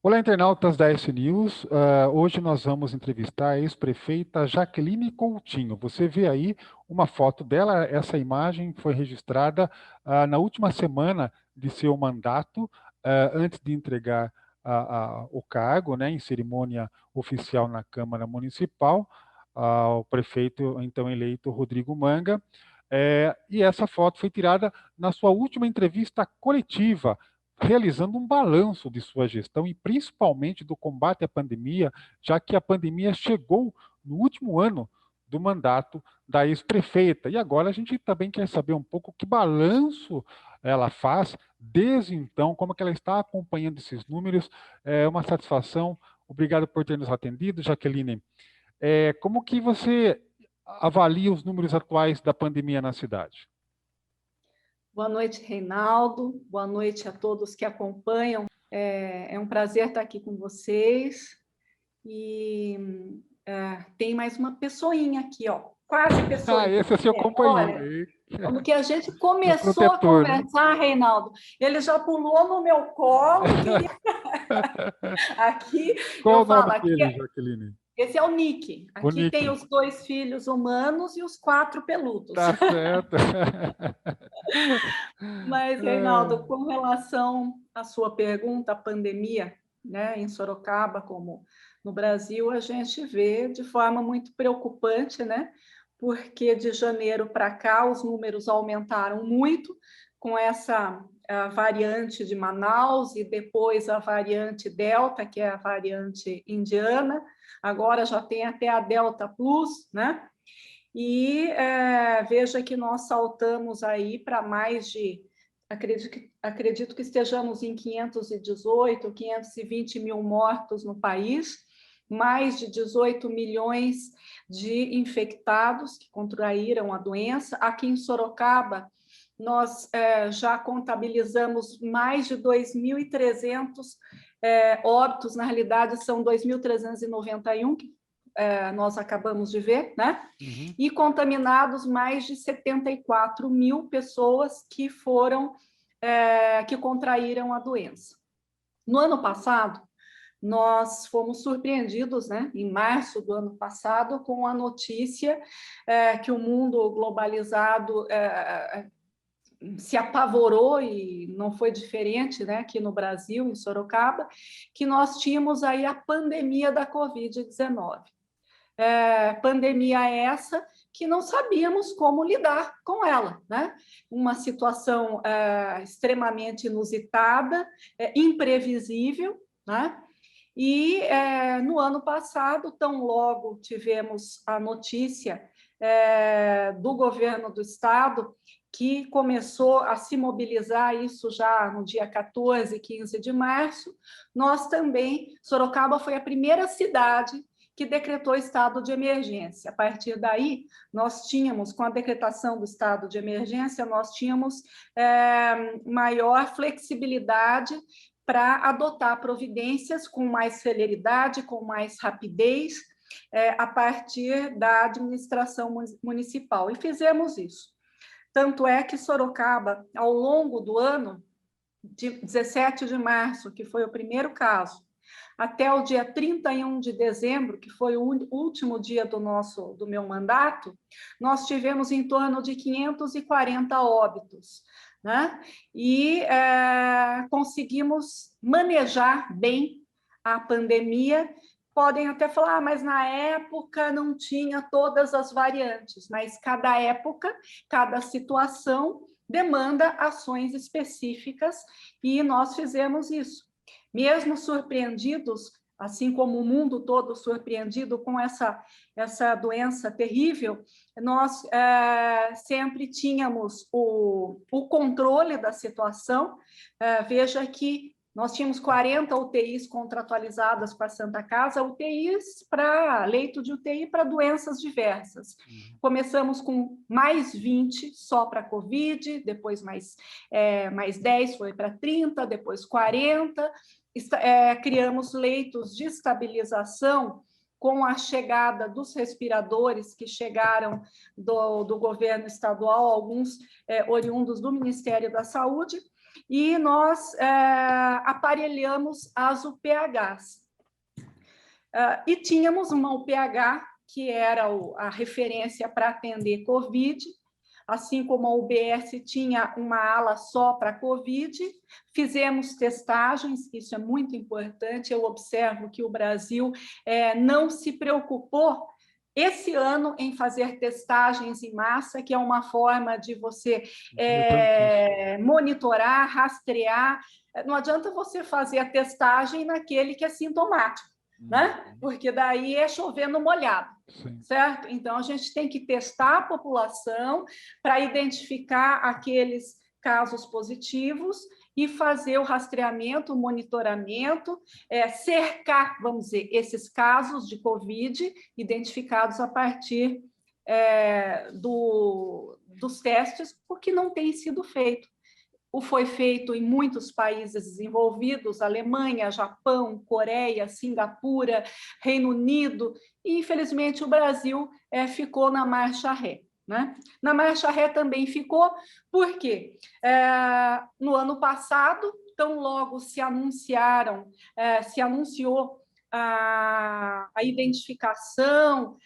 Olá, internautas da S News. Hoje nós vamos entrevistar a ex-prefeita Jaqueline Coutinho. Você vê aí uma foto dela, essa imagem foi registrada na última semana de seu mandato, antes de entregar o cargo, né, em cerimônia oficial na Câmara Municipal, ao prefeito então eleito Rodrigo Manga. E essa foto foi tirada na sua última entrevista coletiva, realizando um balanço de sua gestão e principalmente do combate à pandemia, já que a pandemia chegou no último ano do mandato da ex-prefeita. E agora a gente também quer saber um pouco que balanço ela faz desde então, como é que ela está acompanhando esses números. É uma satisfação. Obrigado por ter nos atendido, Jaqueline. Como que você avalia os números atuais da pandemia na cidade? Boa noite, Reinaldo. Boa noite a todos que acompanham. É um prazer estar aqui com vocês. E tem mais uma pessoinha aqui, ó, quase Ah, pessoinha. esse é seu companheiro. Olha, no que a gente Seu começou a protetor, né? conversar, Reinaldo, ele já pulou no meu colo e queria aqui. Qual Eu o nome falo, aqui dele, Jaqueline? esse é o Nick. O Aqui Nick. tem os 2 filhos humanos e os 4 peludos. Tá certo. Mas, Reinaldo, É, com relação à sua pergunta, a pandemia, né, em Sorocaba, como no Brasil, a gente vê de forma muito preocupante, né, porque de janeiro para cá os números aumentaram muito com essa variante de Manaus e depois a variante Delta, que é a variante indiana, agora já tem até a Delta Plus, né? E veja que nós saltamos aí para mais de, acredito que estejamos em 518, 520 mil mortos no país, mais de 18 milhões de infectados que contraíram a doença. Aqui em Sorocaba, nós já contabilizamos mais de 2.300 óbitos, na realidade são 2.391, que nós acabamos de ver, né? uhum. E contaminados mais de 74 mil pessoas que foram, que contraíram a doença. No ano passado, nós fomos surpreendidos, né, em março do ano passado, com a notícia que o mundo globalizado se apavorou, e não foi diferente, né, aqui no Brasil, em Sorocaba, que nós tínhamos aí a pandemia da Covid-19. Pandemia essa que não sabíamos como lidar com ela, né? Uma situação extremamente inusitada, imprevisível, né? E no ano passado, tão logo tivemos a notícia do governo do estado, que começou a se mobilizar, isso já no dia 14, 15 de março, nós também, Sorocaba foi a primeira cidade que decretou estado de emergência. A partir daí, nós tínhamos, com a decretação do estado de emergência, nós tínhamos maior flexibilidade para adotar providências com mais celeridade, com mais rapidez, a partir da administração municipal. E fizemos isso. Tanto é que Sorocaba, ao longo do ano, de 17 de março, que foi o primeiro caso, até o dia 31 de dezembro, que foi o último dia do meu mandato, nós tivemos em torno de 540 óbitos, né? E conseguimos manejar bem a pandemia. Podem até falar, mas na época não tinha todas as variantes, mas cada época, cada situação demanda ações específicas, e nós fizemos isso. Mesmo surpreendidos, assim como o mundo todo surpreendido com essa doença terrível, nós sempre tínhamos o controle da situação. Veja que nós tínhamos 40 UTIs contratualizadas com a Santa Casa, UTIs para leito de UTI para doenças diversas. Começamos com mais 20 só para Covid, depois mais 10 foi para 30, depois 40. Criamos leitos de estabilização com a chegada dos respiradores que chegaram do governo estadual, alguns oriundos do Ministério da Saúde. e nós aparelhamos as UPHs. E tínhamos uma UPH, que era a referência para atender Covid, assim como a UBS tinha uma ala só para Covid, fizemos testagens, isso é muito importante, eu observo que o Brasil não se preocupou esse ano em fazer testagens em massa, que é uma forma de você monitorar, rastrear. Não adianta você fazer a testagem naquele que é sintomático, né? Porque daí é chover no molhado. Sim. Certo? Então, a gente tem que testar a população para identificar aqueles casos positivos e fazer o rastreamento, o monitoramento, cercar, vamos dizer, esses casos de Covid identificados a partir dos testes, porque não tem sido feito. Foi feito em muitos países desenvolvidos, Alemanha, Japão, Coreia, Singapura, Reino Unido, e, infelizmente, o Brasil ficou na marcha ré. Né? Na marcha ré também ficou, porque no ano passado, tão logo se anunciou a identificação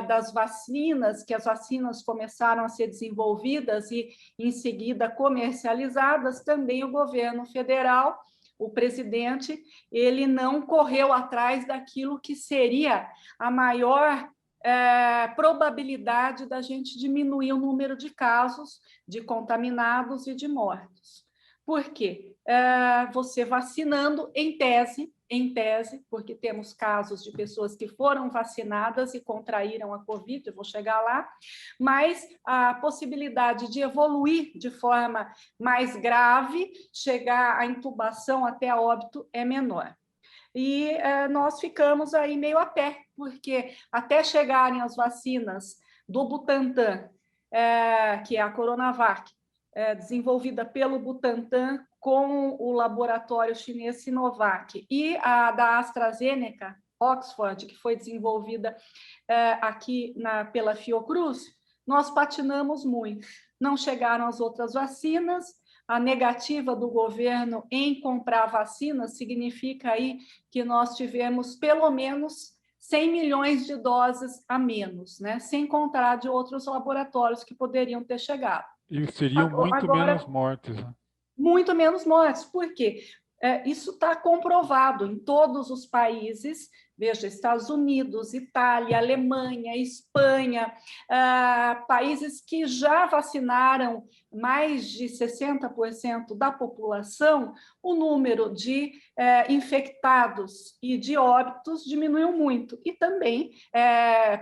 das vacinas, que as vacinas começaram a ser desenvolvidas e, em seguida, comercializadas, também o governo federal, o presidente, ele não correu atrás daquilo que seria a maior probabilidade da gente diminuir o número de casos, de contaminados e de mortos. Por quê? Você vacinando, em tese, porque temos casos de pessoas que foram vacinadas e contraíram a Covid, eu vou chegar lá, mas a possibilidade de evoluir de forma mais grave, chegar à intubação até a óbito, é menor. E nós ficamos aí meio a pé, porque até chegarem as vacinas do Butantan, que é a Coronavac, desenvolvida pelo Butantan com o laboratório chinês Sinovac, e a da AstraZeneca, Oxford, que foi desenvolvida aqui pela Fiocruz, nós patinamos muito. Não chegaram as outras vacinas, a negativa do governo em comprar vacinas significa aí que nós tivemos pelo menos 100 milhões de doses a menos, né? Sem contar de outros laboratórios que poderiam ter chegado. E seriam muito menos mortes, né? Muito menos mortes. Por quê? Isso está comprovado em todos os países, veja, Estados Unidos, Itália, Alemanha, Espanha, países que já vacinaram mais de 60% da população, o número de infectados e de óbitos diminuiu muito. E também,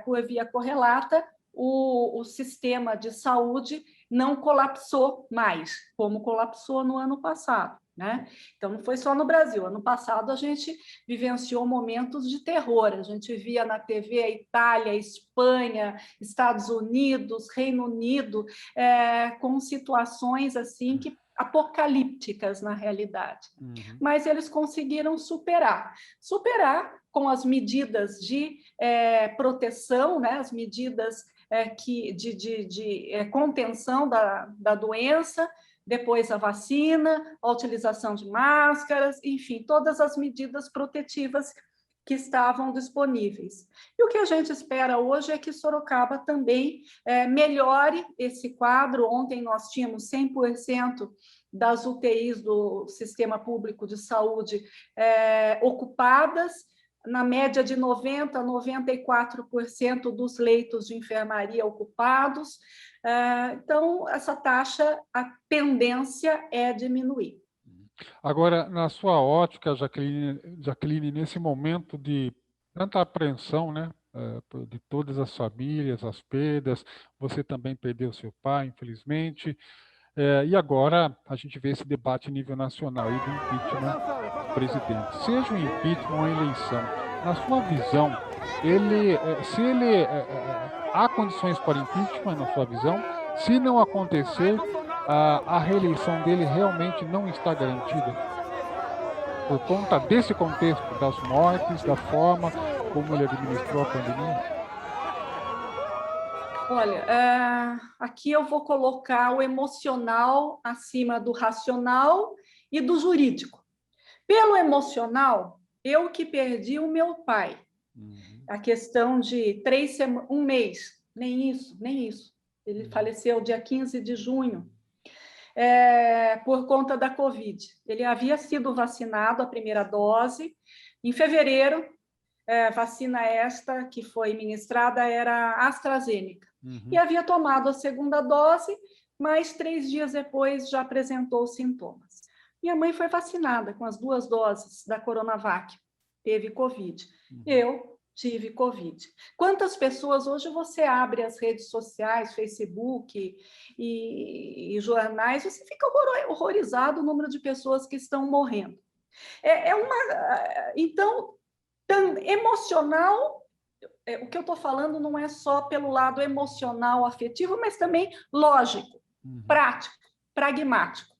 por via correlata, o sistema de saúde não colapsou mais, como colapsou no ano passado. Né? Então, não foi só no Brasil. Ano passado, a gente vivenciou momentos de terror. A gente via na TV a Itália, a Espanha, Estados Unidos, Reino Unido, com situações assim apocalípticas, na realidade. Mas eles conseguiram superar com as medidas de proteção, né? As medidas de contenção da doença, depois a vacina, a utilização de máscaras, enfim, todas as medidas protetivas que estavam disponíveis. E o que a gente espera hoje é que Sorocaba também melhore esse quadro. Ontem nós tínhamos 100% das UTIs do Sistema Público de Saúde ocupadas, na média de 90% a 94% dos leitos de enfermaria ocupados. Então, essa taxa, a tendência é diminuir. Agora, na sua ótica, Jaqueline, nesse momento de tanta apreensão, né, de todas as famílias, as perdas, você também perdeu seu pai, infelizmente, e agora a gente vê esse debate a nível nacional aí do impeachment do presidente. Seja o impeachment ou a eleição, na sua visão, há condições para impeachment, na sua visão? Se não acontecer, a reeleição dele realmente não está garantida? Por conta desse contexto, das mortes, da forma como ele administrou a pandemia? Olha, aqui eu vou colocar o emocional acima do racional e do jurídico. Pelo emocional, eu que perdi o meu pai. A questão de 1 mês, nem isso. Ele faleceu dia 15 de junho, por conta da Covid. Ele havia sido vacinado a primeira dose em fevereiro. Vacina esta que foi ministrada era AstraZeneca. E havia tomado a segunda dose, mas 3 dias depois já apresentou sintomas. Minha mãe foi vacinada com as 2 doses da Coronavac, teve Covid. Eu tive Covid. Quantas pessoas, hoje você abre as redes sociais, Facebook e jornais, você fica horrorizado o número de pessoas que estão morrendo. Então, emocional, o que eu estou falando não é só pelo lado emocional, afetivo, mas também lógico, prático, pragmático.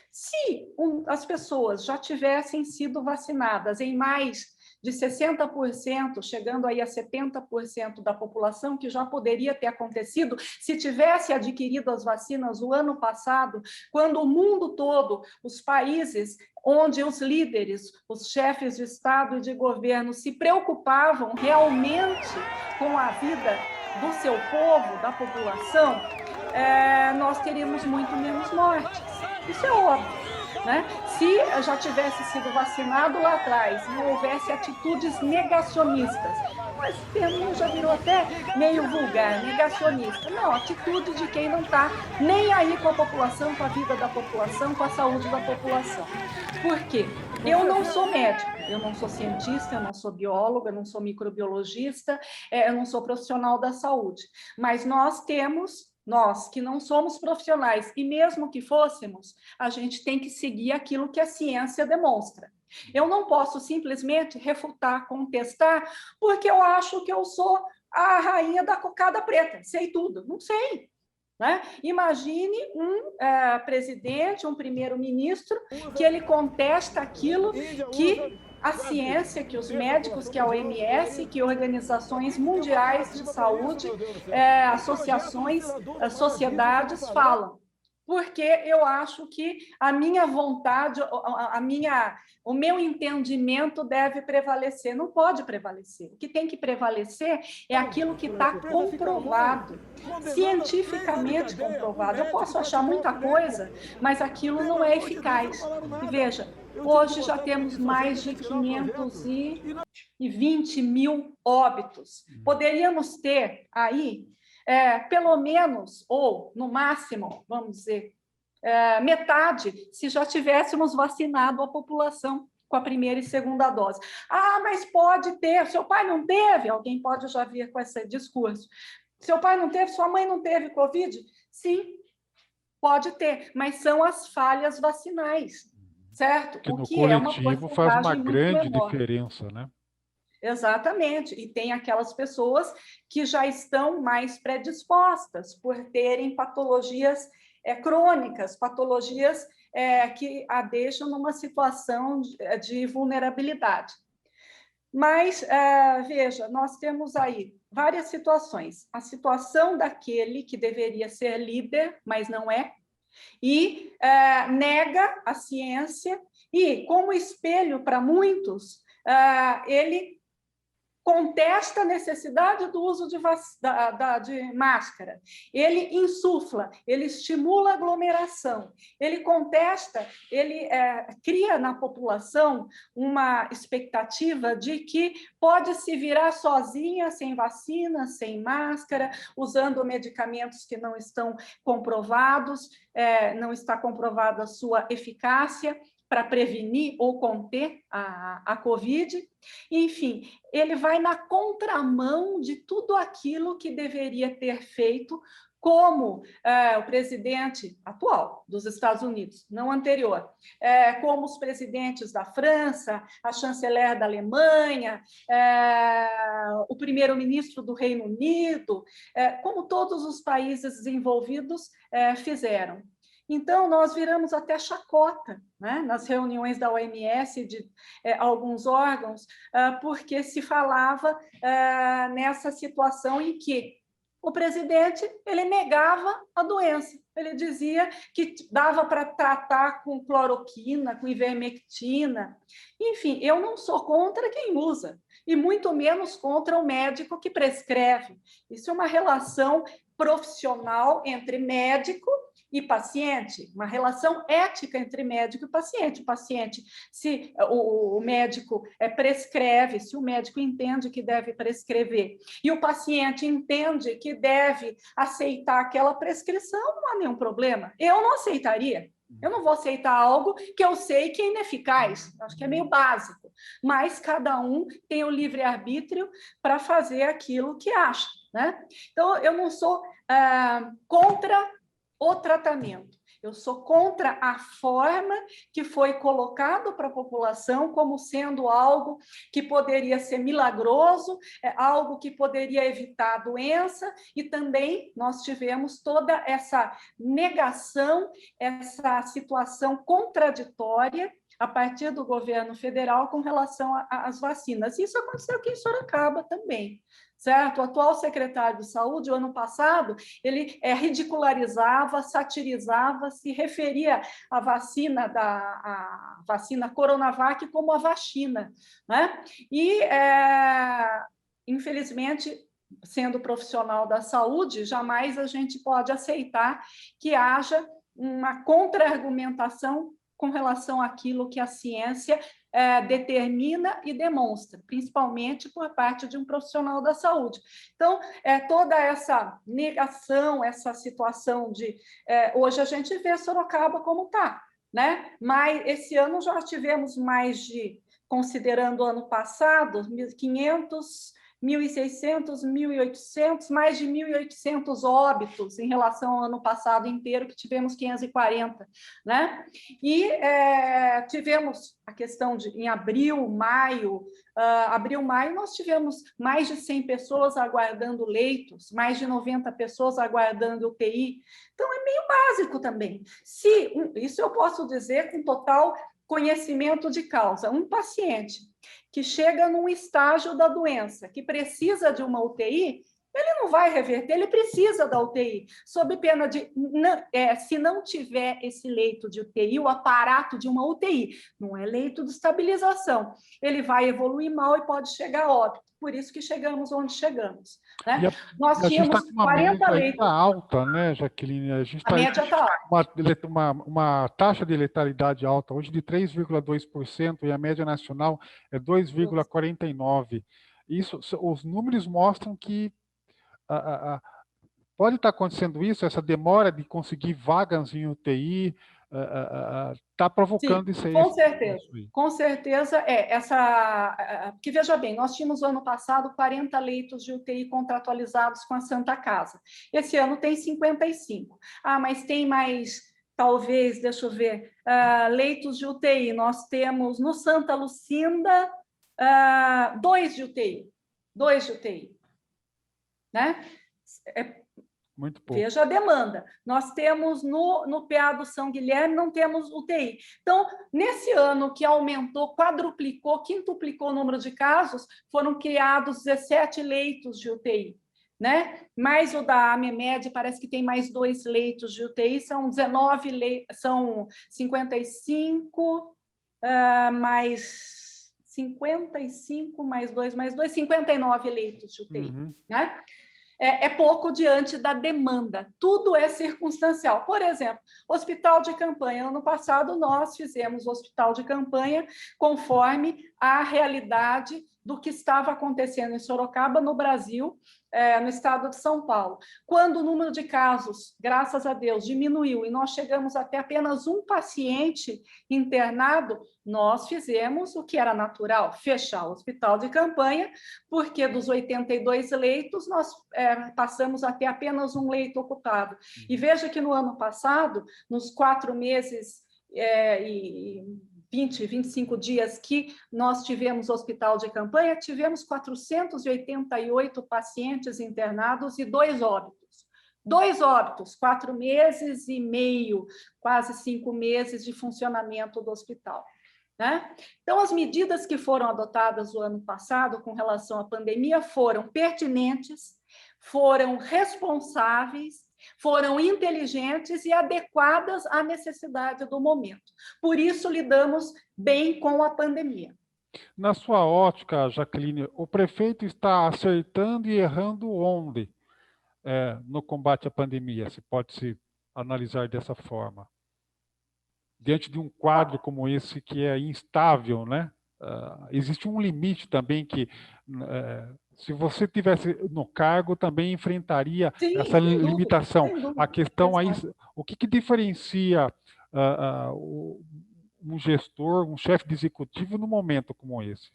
Se as pessoas já tivessem sido vacinadas em mais de 60%, chegando aí a 70% da população, que já poderia ter acontecido se tivesse adquirido as vacinas o ano passado, quando o mundo todo, os países onde os líderes, os chefes de Estado e de governo se preocupavam realmente com a vida do seu povo, da população, nós teríamos muito menos mortes. Isso é óbvio. Né? Se já tivesse sido vacinado lá atrás e não houvesse atitudes negacionistas, mas o termo já virou até meio vulgar, negacionista. Não, atitude de quem não está nem aí com a população, com a vida da população, com a saúde da população. Por quê? Eu não sou médico, eu não sou cientista, eu não sou bióloga, eu não sou microbiologista, eu não sou profissional da saúde, mas nós que não somos profissionais, e mesmo que fôssemos, a gente tem que seguir aquilo que a ciência demonstra. Eu não posso simplesmente refutar, contestar, porque eu acho que eu sou a rainha da cocada preta, sei tudo. Não sei. Né? Imagine um presidente, um primeiro-ministro, que ele contesta aquilo que a ciência, que os médicos, que a OMS, que organizações mundiais de saúde, associações, sociedades falam. Porque eu acho que a minha vontade, o meu entendimento deve prevalecer. Não pode prevalecer. O que tem que prevalecer é aquilo que está comprovado, cientificamente comprovado. Eu posso achar muita coisa, mas aquilo não é eficaz. E veja, hoje já temos mais de 520 mil óbitos. Poderíamos ter aí pelo menos, ou no máximo, vamos dizer, metade, se já tivéssemos vacinado a população com a primeira e segunda dose. Ah, mas pode ter, seu pai não teve? Alguém pode já vir com esse discurso. Seu pai não teve, sua mãe não teve Covid? Sim, pode ter, mas são as falhas vacinais, certo? Que no coletivo faz uma grande diferença, né? Exatamente, e tem aquelas pessoas que já estão mais predispostas por terem patologias crônicas, patologias que a deixam numa situação de vulnerabilidade. Mas, veja, nós temos aí várias situações. A situação daquele que deveria ser líder, mas não é, e nega a ciência, e como espelho para muitos, ele contesta a necessidade do uso de máscara, ele insufla, ele estimula a aglomeração, ele contesta, ele cria na população uma expectativa de que pode se virar sozinha, sem vacina, sem máscara, usando medicamentos que não estão comprovados, não está comprovada a sua eficácia para prevenir ou conter a Covid. Enfim, ele vai na contramão de tudo aquilo que deveria ter feito, como o presidente atual dos Estados Unidos, não anterior, como os presidentes da França, a chanceler da Alemanha, o primeiro-ministro do Reino Unido, como todos os países desenvolvidos fizeram. Então, nós viramos até chacota, né, nas reuniões da OMS, de alguns órgãos, porque se falava nessa situação em que o presidente, ele negava a doença. Ele dizia que dava para tratar com cloroquina, com ivermectina. Enfim, eu não sou contra quem usa, e muito menos contra o médico que prescreve. Isso é uma relação profissional entre médico e paciente, uma relação ética entre médico e paciente. O paciente, se o médico prescreve, se o médico entende que deve prescrever e o paciente entende que deve aceitar aquela prescrição, não há nenhum problema. Eu não aceitaria. Eu não vou aceitar algo que eu sei que é ineficaz. Acho que é meio básico. Mas cada um tem o livre-arbítrio para fazer aquilo que acha, né? Então, eu não sou contra o tratamento. Eu sou contra a forma que foi colocado para a população como sendo algo que poderia ser milagroso, algo que poderia evitar a doença, e também nós tivemos toda essa negação, essa situação contraditória a partir do governo federal com relação às vacinas. Isso aconteceu aqui em Sorocaba também. Certo? O atual secretário de Saúde, o ano passado, ele ridicularizava, satirizava, se referia à vacina Coronavac como a vacina, né? E, infelizmente, sendo profissional da saúde, jamais a gente pode aceitar que haja uma contra-argumentação com relação àquilo que a ciência determina e demonstra, principalmente por parte de um profissional da saúde. Então, toda essa negação, essa situação de... hoje a gente vê Sorocaba como está, né? Mas esse ano já tivemos mais de, considerando o ano passado, 1.500... 1.600, 1.800, mais de 1.800 óbitos em relação ao ano passado inteiro, que tivemos 540, né? E tivemos a questão de, em abril, maio, nós tivemos mais de 100 pessoas aguardando leitos, mais de 90 pessoas aguardando UTI. Então, é meio básico também. Isso eu posso dizer com total conhecimento de causa. Um paciente que chega num estágio da doença, que precisa de uma UTI, ele não vai reverter, ele precisa da UTI, sob pena de, se não tiver esse leito de UTI, o aparato de uma UTI, não é leito de estabilização, ele vai evoluir mal e pode chegar a óbito. Por isso que chegamos onde chegamos, né? Nós tínhamos 40 leitos. Alta, né, Jaqueline? A gente a média está alta. Uma taxa de letalidade alta, hoje de 3,2%, e a média nacional é 2,49%. Isso, os números mostram que pode estar acontecendo isso, essa demora de conseguir vagas em UTI, está provocando isso aí. Com certeza, porque veja bem, nós tínhamos ano passado 40 leitos de UTI contratualizados com a Santa Casa. Esse ano tem 55. Mas tem mais, talvez, deixa eu ver, leitos de UTI. Nós temos no Santa Lucinda 2 de UTI. 2 de UTI. Né? Muito pouco. Veja a demanda. Nós temos no PA do São Guilherme, não temos UTI. Então, nesse ano que aumentou, quadruplicou, quintuplicou o número de casos, foram criados 17 leitos de UTI. Né? Mais o da AMEMED, parece que tem mais 2 leitos de UTI, são 19 leitos, são 55, mais 55, mais 2, 59 leitos de UTI. Uhum. Né? É pouco diante da demanda, tudo é circunstancial. Por exemplo, hospital de campanha. Ano passado, nós fizemos hospital de campanha conforme a realidade do que estava acontecendo em Sorocaba, no Brasil, no estado de São Paulo. Quando o número de casos, graças a Deus, diminuiu e nós chegamos até apenas um paciente internado, nós fizemos o que era natural, fechar o hospital de campanha, porque dos 82 leitos, nós passamos a ter apenas um leito ocupado. E veja que no ano passado, nos 4 meses e 25 dias que nós tivemos hospital de campanha, tivemos 488 pacientes internados e 2 óbitos. 2 óbitos, 4 meses e meio, quase 5 meses de funcionamento do hospital. Né? Então, as medidas que foram adotadas no ano passado com relação à pandemia foram pertinentes, foram responsáveis, foram inteligentes e adequadas à necessidade do momento. Por isso, lidamos bem com a pandemia. Na sua ótica, Jaqueline, o prefeito está acertando e errando onde no combate à pandemia? Se pode se analisar dessa forma. Diante de um quadro como esse que é instável, né? Existe um limite também que, se você tivesse no cargo, também enfrentaria Sim, essa sem dúvida, limitação. sem A dúvida. questão aí, Exato. o que diferencia um gestor, um chefe de executivo num momento como esse?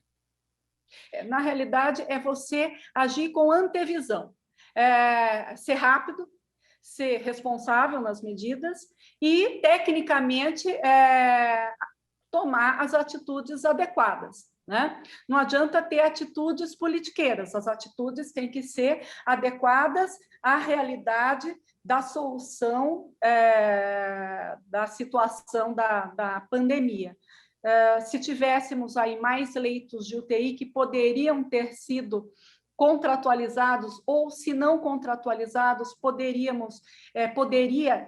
Na realidade, é você agir com antevisão, ser rápido, ser responsável nas medidas e, tecnicamente, tomar as atitudes adequadas. Né? Não adianta ter atitudes politiqueiras, as atitudes têm que ser adequadas à realidade da solução da situação da pandemia. Se tivéssemos aí mais leitos de UTI que poderiam ter sido contratualizados, ou se não contratualizados, poderia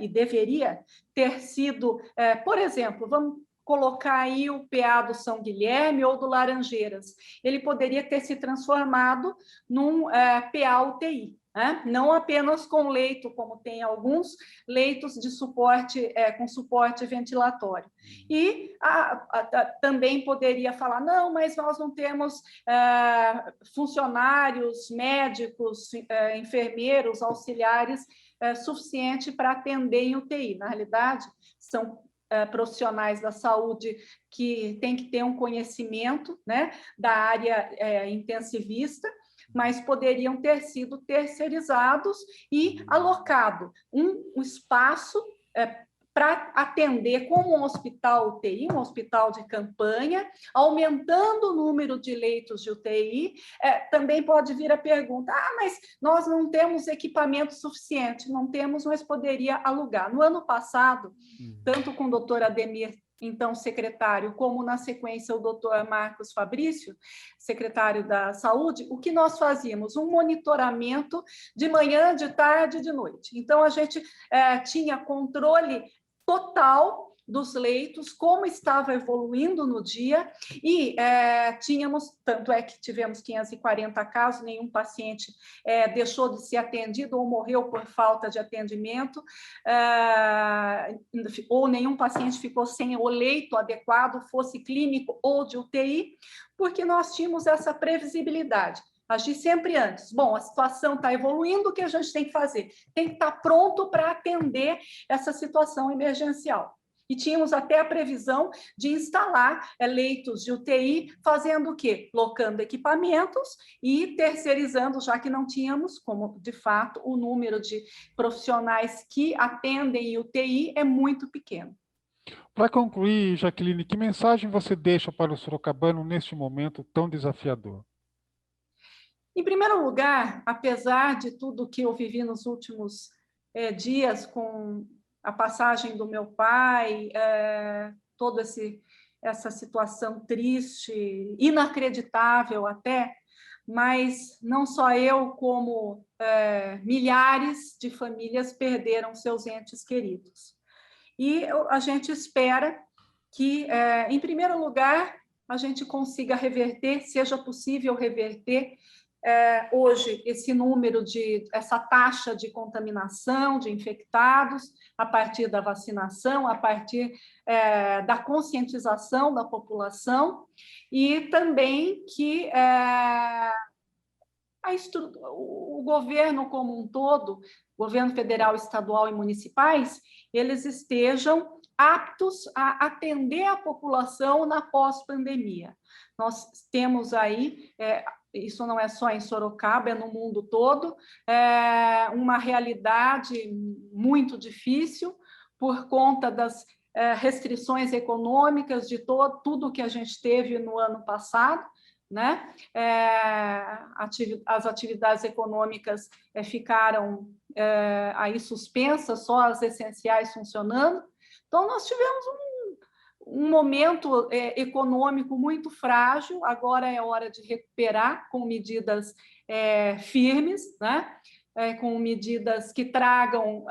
e deveria ter sido, por exemplo, vamos colocar aí o PA do São Guilherme ou do Laranjeiras, ele poderia ter se transformado num PA UTI, né? Não apenas com leito, como tem alguns leitos de suporte, com suporte ventilatório. E também poderia falar, não, mas nós não temos funcionários, médicos, enfermeiros, auxiliares suficiente para atender em UTI. Na realidade, são profissionais da saúde que têm que ter um conhecimento, né, da área intensivista, mas poderiam ter sido terceirizados e alocado um espaço para atender como um hospital UTI, um hospital de campanha, aumentando o número de leitos de UTI. Também pode vir a pergunta, mas nós não temos equipamento suficiente, não temos, mas poderia alugar. No ano passado, tanto com o doutor Ademir, então secretário, como na sequência o doutor Marcos Fabrício, secretário da Saúde, o que nós fazíamos? Um monitoramento de manhã, de tarde e de noite. Então, a gente tinha controle total dos leitos, como estava evoluindo no dia, e tínhamos, tanto é que tivemos 540 casos, nenhum paciente deixou de ser atendido ou morreu por falta de atendimento, ou nenhum paciente ficou sem o leito adequado, fosse clínico ou de UTI, porque nós tínhamos essa previsibilidade. Agir sempre antes. Bom, a situação está evoluindo, o que a gente tem que fazer? Tem que estar pronto para atender essa situação emergencial. E tínhamos até a previsão de instalar leitos de UTI, fazendo o quê? Locando equipamentos e terceirizando, já que não tínhamos, como de fato o número de profissionais que atendem UTI é muito pequeno. Para concluir, Jaqueline, que mensagem você deixa para o sorocabano neste momento tão desafiador? Em primeiro lugar, apesar de tudo que eu vivi nos últimos dias com a passagem do meu pai, toda essa situação triste, inacreditável até, mas não só eu, como milhares de famílias perderam seus entes queridos. E a gente espera que, em primeiro lugar, a gente consiga reverter, seja possível reverter hoje esse número essa taxa de contaminação de infectados a partir da vacinação, a partir da conscientização da população e também que o governo como um todo, governo federal, estadual e municipais, eles estejam aptos a atender a população na pós-pandemia. Nós temos aí, isso não é só em Sorocaba, é no mundo todo, uma realidade muito difícil por conta das restrições econômicas, de tudo que a gente teve no ano passado, né? As atividades econômicas ficaram aí suspensas, só as essenciais funcionando. Então, nós tivemos um momento econômico muito frágil, agora é hora de recuperar com medidas firmes, né? com medidas que tragam,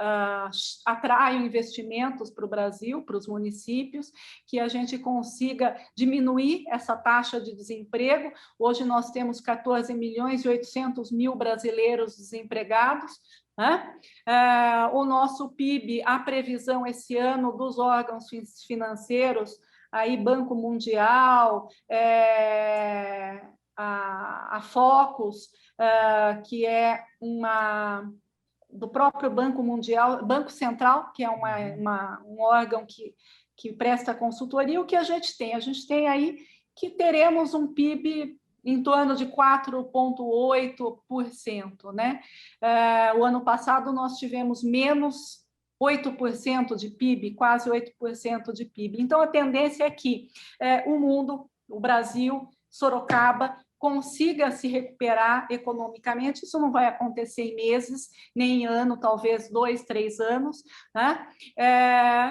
atraiam investimentos para o Brasil, para os municípios, que a gente consiga diminuir essa taxa de desemprego. Hoje nós temos 14.800.000 brasileiros desempregados, né? O nosso PIB, a previsão esse ano dos órgãos financeiros, aí Banco Mundial, a Focus, que é do próprio Banco Mundial, Banco Central, que é um órgão que presta consultoria. O que a gente tem? A gente tem aí que teremos um PIB em torno de 4,8%, né? O ano passado nós tivemos menos 8% de PIB, quase 8% de PIB. Então, a tendência é que o mundo, o Brasil, Sorocaba, consiga se recuperar economicamente. Isso não vai acontecer em meses, nem em ano, talvez 2, 3 anos, né?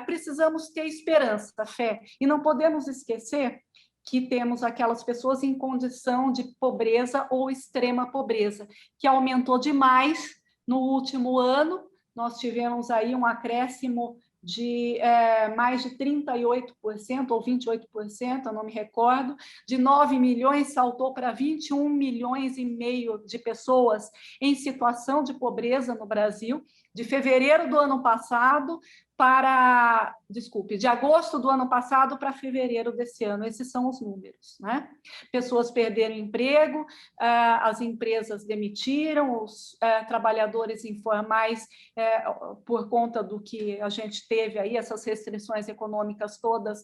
Precisamos ter esperança, fé, e não podemos esquecer que temos aquelas pessoas em condição de pobreza ou extrema pobreza, que aumentou demais no último ano. Nós tivemos aí um acréscimo de mais de 38% ou 28%, eu não me recordo, de 9 milhões saltou para 21 milhões e meio de pessoas em situação de pobreza no Brasil, de fevereiro do ano passado de agosto do ano passado para fevereiro desse ano. Esses são os números, né? Pessoas perderam emprego, as empresas demitiram, os trabalhadores informais, por conta do que a gente teve aí, essas restrições econômicas todas,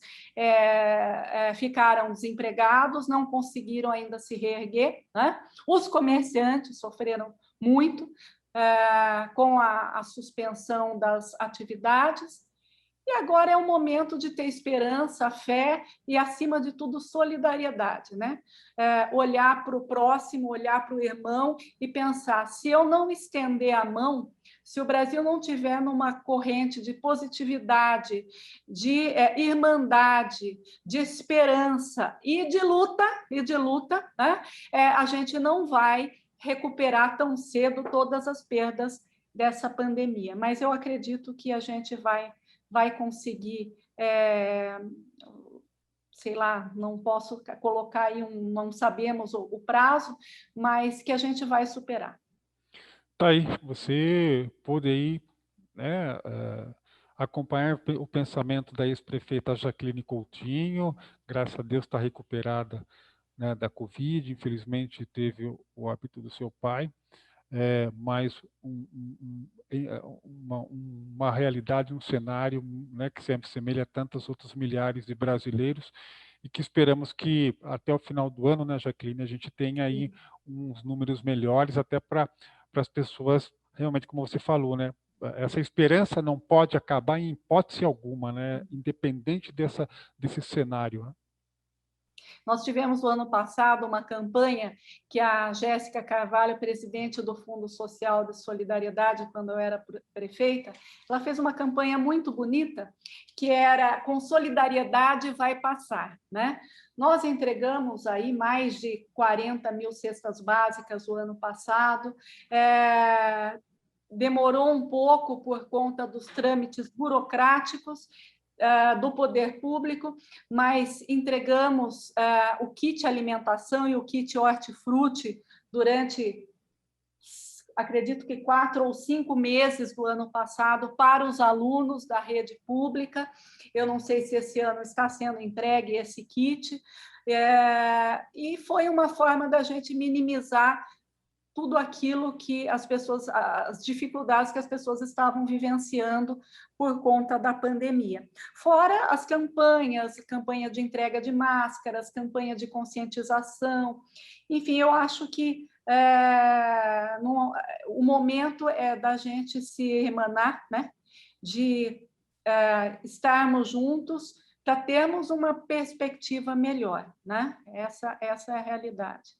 ficaram desempregados, não conseguiram ainda se reerguer, né? Os comerciantes sofreram muito, com a suspensão das atividades, e agora é o momento de ter esperança, fé e, acima de tudo, solidariedade, né? Olhar para o próximo, olhar para o irmão e pensar, se eu não estender a mão, se o Brasil não tiver numa corrente de positividade, de irmandade, de esperança e de luta, né? A gente não vai recuperar tão cedo todas as perdas dessa pandemia. Mas eu acredito que a gente vai conseguir, sei lá, não posso colocar aí não sabemos o prazo, mas que a gente vai superar. Tá aí, você pôde aí, né, acompanhar o pensamento da ex-prefeita Jaqueline Coutinho, graças a Deus está recuperada, né, da Covid, infelizmente teve o óbito do seu pai, mas uma realidade, um cenário, né, que se assemelha a tantos outros milhares de brasileiros, e que esperamos que até o final do ano, né, Jaqueline, a gente tenha aí uns números melhores, até para as pessoas, realmente, como você falou, né, essa esperança não pode acabar em hipótese alguma, né, independente desse cenário, né? Nós tivemos no ano passado uma campanha que a Jéssica Carvalho, presidente do Fundo Social de Solidariedade, quando eu era prefeita, ela fez uma campanha muito bonita, que era "Com solidariedade vai passar", né? Nós entregamos aí mais de 40 mil cestas básicas o ano passado, demorou um pouco por conta dos trâmites burocráticos do poder público, mas entregamos o kit alimentação e o kit hortifruti durante, acredito que 4 ou 5 meses do ano passado para os alunos da rede pública. Eu não sei se esse ano está sendo entregue esse kit, e foi uma forma da gente minimizar tudo aquilo que as dificuldades que as pessoas estavam vivenciando por conta da pandemia. Fora as campanha de entrega de máscaras, campanha de conscientização, enfim, eu acho que o momento é da gente se emanar, né? De estarmos juntos para termos uma perspectiva melhor, né? Essa é a realidade.